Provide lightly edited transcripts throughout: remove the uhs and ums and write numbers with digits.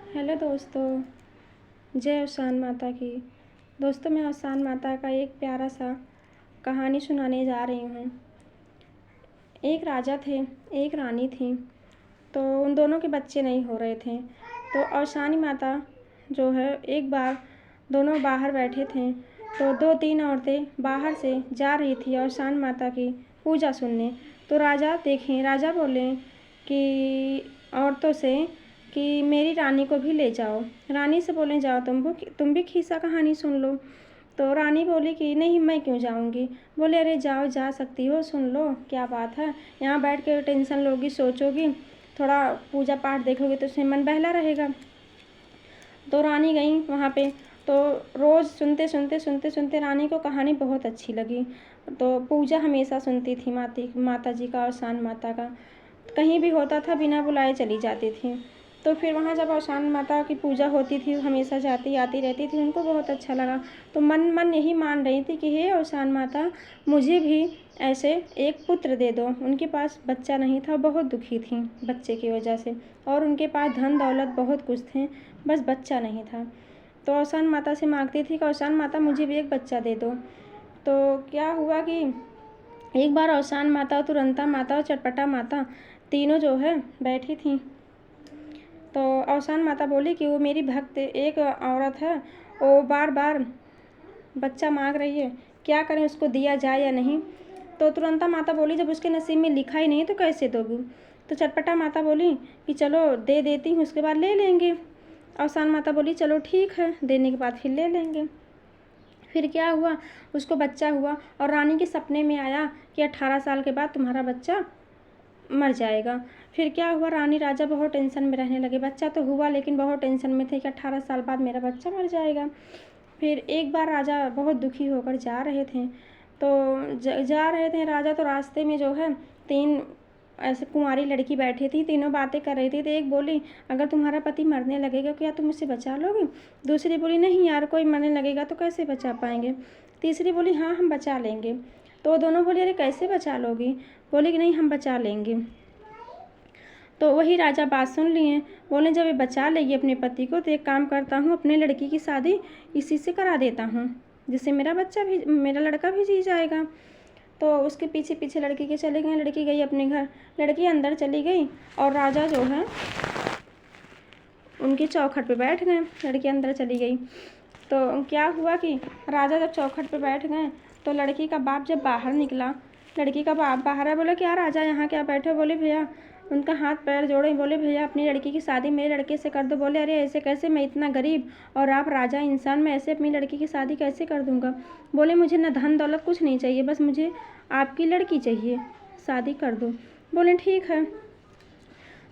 Hello दोस्तों, जय औसान माता की। दोस्तों, मैं औसान माता का एक प्यारा सा कहानी सुनाने जा रही हूँ। एक राजा थे, एक रानी थी। तो उन दोनों के बच्चे नहीं हो रहे थे। तो औसानी माता जो है, एक बार दोनों बाहर बैठे थे तो दो तीन औरतें बाहर से जा रही थी औसान माता की पूजा सुनने। तो राजा बोले कि औरतों से कि मेरी रानी को भी ले जाओ। रानी से बोले जाओ तुम भी खीसा कहानी सुन लो। तो रानी बोली कि नहीं, मैं क्यों जाऊंगी। बोले अरे जाओ, जा सकती हो, सुन लो, क्या बात है। यहाँ बैठ के टेंशन लोगी, सोचोगी, थोड़ा पूजा पाठ देखोगे तो उसमें मन बहला रहेगा। तो रानी गई वहाँ पे। तो रोज़ सुनते रानी को कहानी बहुत अच्छी लगी। तो पूजा हमेशा सुनती थी माता जी का, औसान माता का। कहीं भी होता था बिना बुलाए चली जाती थी। तो फिर वहाँ जब औसान माता की पूजा होती थी, हमेशा जाती आती रहती थी, उनको बहुत अच्छा लगा। तो मन मन यही मान रही थी कि हे औसान माता, मुझे भी ऐसे एक पुत्र दे दो। उनके पास बच्चा नहीं था, बहुत दुखी थी बच्चे की वजह से, और उनके पास धन दौलत बहुत कुछ थे, बस बच्चा नहीं था। तो औसान माता से मांगती थी कि औसान माता मुझे भी एक बच्चा दे दो। तो क्या हुआ कि एक बार औसान माता, तुरंता माता और चटपटा माता तीनों जो है बैठी थी। तो औसान माता बोली कि वो मेरी भक्त एक औरत है, वो बार बार बच्चा मांग रही है, क्या करें, उसको दिया जाए या नहीं। तो तुरंता माता बोली जब उसके नसीब में लिखा ही नहीं तो कैसे दोगी। तो चटपटा माता बोली कि चलो दे देती हूँ, उसके बाद ले लेंगे। औसान माता बोली चलो ठीक है, देने के बाद फिर ले लेंगे। फिर क्या हुआ, उसको बच्चा हुआ और रानी के सपने में आया कि 18 साल के बाद तुम्हारा बच्चा मर जाएगा। फिर क्या हुआ, रानी राजा बहुत टेंशन में रहने लगे। बच्चा तो हुआ लेकिन बहुत टेंशन में थे कि 18 साल बाद मेरा बच्चा मर जाएगा। फिर एक बार राजा बहुत दुखी होकर जा रहे थे। तो जा रहे थे राजा, तो रास्ते में जो है तीन ऐसे कुंवारी लड़की बैठी थी, तीनों बातें कर रही थी। तो एक बोली अगर तुम्हारा पति मरने लगेगा क्या तुम उसे बचा लोगे। दूसरी बोली नहीं यार, कोई मरने लगेगा तो कैसे बचा पाएंगे। तीसरी बोली हाँ हम बचा लेंगे। तो दोनों बोली अरे कैसे बचा लोगी। बोली कि नहीं हम बचा लेंगे। तो वही राजा बात सुन लिए, बोले जब ये बचा लेगी अपने पति को तो एक काम करता हूँ, अपने लड़की की शादी इसी से करा देता हूँ, जिससे मेरा लड़का भी जी जाएगा। तो उसके पीछे पीछे लड़की के चले गए। लड़की गई अपने घर, लड़की अंदर चली गई और राजा जो है उनके चौखट पे बैठ गए। लड़की अंदर चली गई तो क्या हुआ कि राजा जब चौखट पे बैठ गए तो लड़की का बाप जब बाहर निकला, लड़की का बाप बाहर है। बोले क्या राजा यहाँ क्या बैठे। बोले भैया, उनका हाथ पैर जोड़े, बोले भैया अपनी लड़की की शादी मेरे लड़के से कर दो। बोले अरे ऐसे कैसे, मैं इतना गरीब और आप राजा इंसान, मैं ऐसे अपनी लड़की की शादी कैसे कर दूँगा। बोले मुझे ना धन दौलत कुछ नहीं चाहिए, बस मुझे आपकी लड़की चाहिए, शादी कर दो। बोले ठीक है,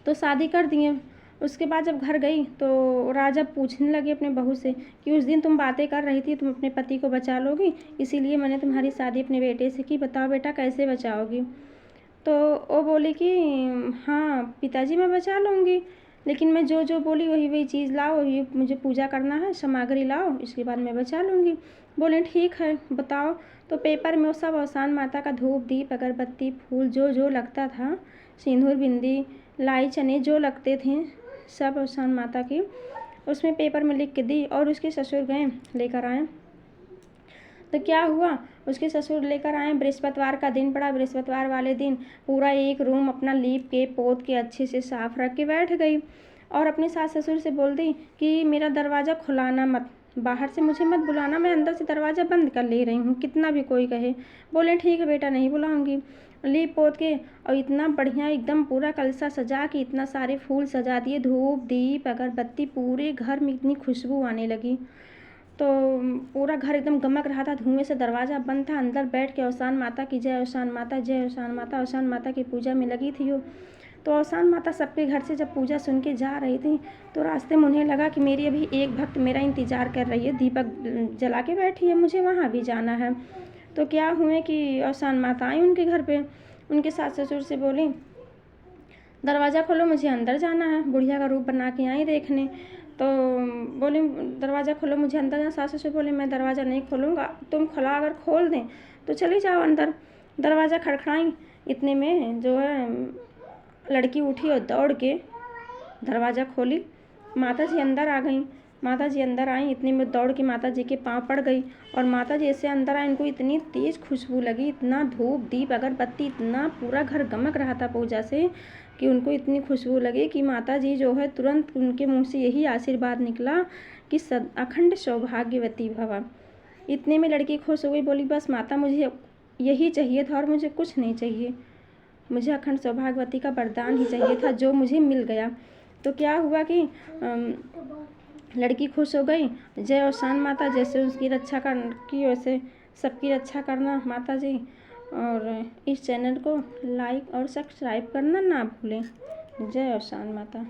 तो शादी कर दिए। उसके बाद जब घर गई तो राजा पूछने लगे अपने बहू से कि उस दिन तुम बातें कर रही थी तुम अपने पति को बचा लोगी, इसीलिए मैंने तुम्हारी शादी अपने बेटे से की, बताओ बेटा कैसे बचाओगी। तो वो बोली कि हाँ पिताजी मैं बचा लूँगी, लेकिन मैं जो जो बोली वही वही चीज़ लाओ, वही मुझे पूजा करना है, सामग्री लाओ, इसके बाद मैं बचा लूँगी। बोले ठीक है बताओ। तो पेपर में वो सब औसान माता का धूप दीप अगरबत्ती फूल जो जो लगता था, सिंदूर बिंदी लाई चने जो लगते थे, सब औसान माता की उसमें पेपर में लिख के दी। और उसके ससुर गए लेकर आए। तो क्या हुआ, उसके ससुर लेकर आए, बृहस्पतिवार का दिन पड़ा। बृहस्पतिवार वाले दिन पूरा एक रूम अपना लीप के पोत के अच्छे से साफ रख के बैठ गई और अपने सास ससुर से बोल दी कि मेरा दरवाज़ा खुलाना मत, बाहर से मुझे मत बुलाना, मैं अंदर से दरवाज़ा बंद कर ले रही हूँ, कितना भी कोई कहे। बोले ठीक है बेटा, नहीं बुलाऊंगी। लीप पोत के और इतना बढ़िया एकदम पूरा कलसा सजा के इतना सारे फूल सजा दिए, धूप दीप अगरबत्ती, पूरे घर में इतनी खुशबू आने लगी। तो पूरा घर एकदम गमक रहा था धुएं से, दरवाज़ा बंद था। अंदर बैठ के औसान माता की जय, औसान माता जय, औसान माता, औसान माता की पूजा में लगी थी वो। तो औसान माता सबके घर से जब पूजा सुन के जा रही थी तो रास्ते में उन्हें लगा कि मेरी अभी एक भक्त मेरा इंतज़ार कर रही है, दीपक जला के बैठी है, मुझे वहाँ भी जाना है। तो क्या हुए कि औसान माता आई उनके घर पे, उनके सास ससुर से बोली दरवाज़ा खोलो मुझे अंदर जाना है, बुढ़िया का रूप बना के आई देखने। तो बोले दरवाज़ा खोलो मुझे अंदर जाना। सास ससुर बोले मैं दरवाज़ा नहीं खोलूँगा, तुम खुला अगर खोल दें तो चली जाओ अंदर। दरवाज़ा खड़खड़ाई, इतने में जो है लड़की उठी और दौड़ के दरवाज़ा खोली माता जी अंदर आ गईं। माता जी अंदर आईं, इतने में दौड़ के माता जी के पाँव पड़ गई और माता जी ऐसे अंदर आए, इनको इतनी तेज़ खुशबू लगी, इतना धूप दीप अगरबत्ती, इतना पूरा घर गमक रहा था पूजा से कि उनको इतनी खुशबू लगी कि माता जी जो है तुरंत उनके मुँह से यही आशीर्वाद निकला कि अखंड सौभाग्यवती भव। इतने में लड़की खुश हो गई, बोली बस माता मुझे यही चाहिए था और मुझे कुछ नहीं चाहिए, मुझे अखंड सौभाग्यवती का वरदान ही चाहिए था जो मुझे मिल गया। तो क्या हुआ कि लड़की खुश हो गई। जय और शान माता, जैसे उसकी रक्षा की वैसे सबकी रक्षा करना माता जी। और इस चैनल को लाइक और सब्सक्राइब करना ना भूलें। जय और शान माता।